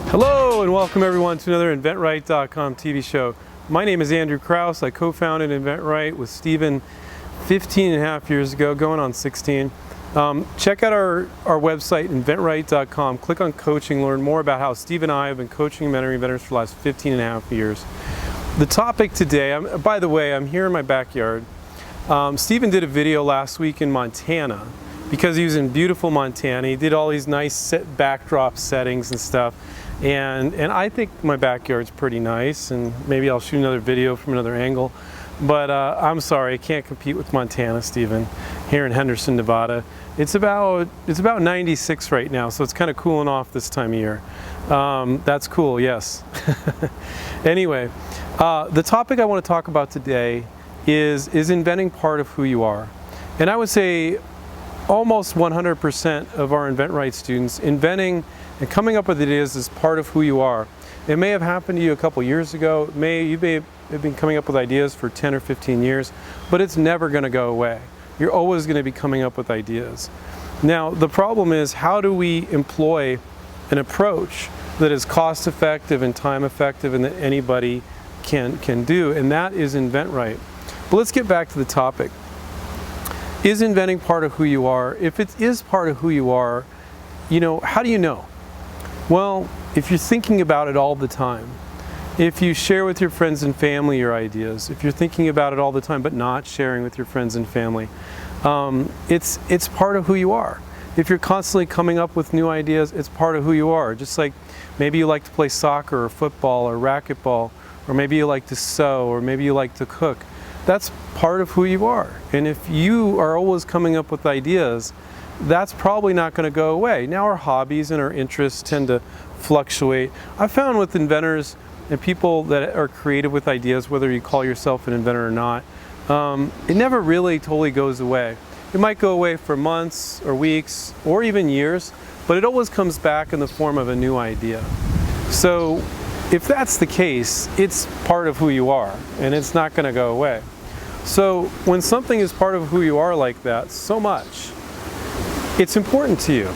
Hello and welcome everyone to another inventRight.com TV show. My name is Andrew Krauss. I co-founded inventRight with Stephen 15.5 years ago, going on 16. Check out our website, inventRight.com. Click on coaching, learn more about how Steve and I have been coaching and mentoring inventors for the last 15.5 years. The topic today, by the way, I'm here in my backyard. Stephen did a video last week in Montana because he was in beautiful Montana. He did all these nice backdrop settings and stuff. And I think my backyard's pretty nice, and maybe I'll shoot another video from another angle. But I'm sorry, I can't compete with Montana, Stephen, here in Henderson, Nevada. It's about 96 right now, so it's kind of cooling off this time of year. That's cool, yes. Anyway, the topic I want to talk about today is inventing part of who you are? And I would say almost 100% of our inventRight students, inventing and coming up with ideas is part of who you are. It may have happened to you a couple years ago. You may have been coming up with ideas for 10 or 15 years, but it's never going to go away. You're always going to be coming up with ideas. Now, the problem is, how do we employ an approach that is cost effective and time effective and that anybody can do? And that is inventRight. But let's get back to the topic. Is inventing part of who you are? If it is part of who you are, how do you know? Well, if you're thinking about it all the time, if you share with your friends and family your ideas, if you're thinking about it all the time but not sharing with your friends and family, it's part of who you are. If you're constantly coming up with new ideas, it's part of who you are. Just like maybe you like to play soccer or football or racquetball, or maybe you like to sew, or maybe you like to cook. That's part of who you are. And if you are always coming up with ideas, that's probably not going to go away. Now our hobbies and our interests tend to fluctuate. I've found with inventors and people that are creative with ideas, whether you call yourself an inventor or not, it never really totally goes away. It might go away for months or weeks or even years, but it always comes back in the form of a new idea. So if that's the case, it's part of who you are and it's not going to go away. So when something is part of who you are like that so much, it's important to you,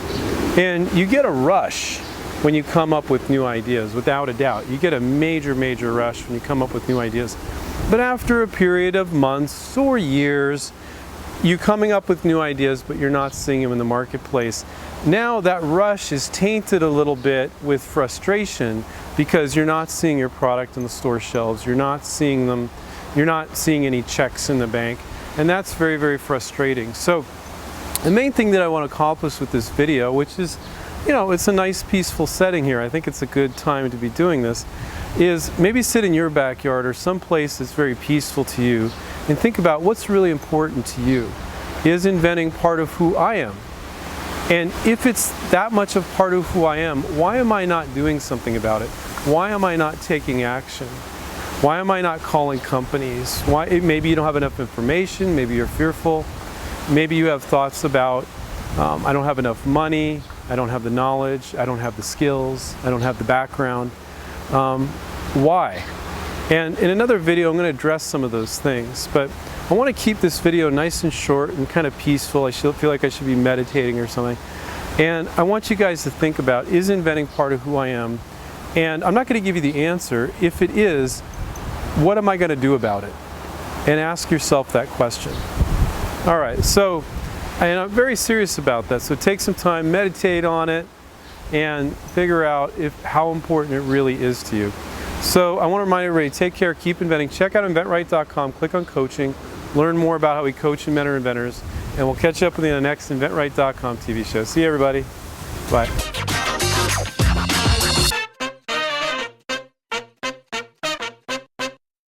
and you get a rush when you come up with new ideas, without a doubt. You get a major rush when you come up with new ideas. But after a period of months or years, you're coming up with new ideas, but you're not seeing them in the marketplace. Now that rush is tainted a little bit with frustration because you're not seeing your product in the store shelves, you're not seeing them, you're not seeing any checks in the bank, and that's very frustrating. So the main thing that I want to accomplish with this video, which is, it's a nice peaceful setting here, I think it's a good time to be doing this, is maybe sit in your backyard or someplace that's very peaceful to you and think about what's really important to you. Is inventing part of who I am? And if it's that much of part of who I am, why am I not doing something about it? Why am I not taking action? Why am I not calling companies? Maybe you don't have enough information, maybe you're fearful. Maybe you have thoughts about, I don't have enough money, I don't have the knowledge, I don't have the skills, I don't have the background. Why? And in another video I'm going to address some of those things, but I want to keep this video nice and short and kind of peaceful. I feel like I should be meditating or something. And I want you guys to think about, is inventing part of who I am? And I'm not going to give you the answer. If it is, what am I going to do about it? And ask yourself that question. All right, so, and I'm very serious about that, so take some time, meditate on it, and figure out how important it really is to you. So I want to remind everybody, take care, keep inventing. Check out inventRight.com, click on coaching, learn more about how we coach and mentor inventors, and we'll catch up with you in the next inventRight.com TV show. See you, everybody. Bye.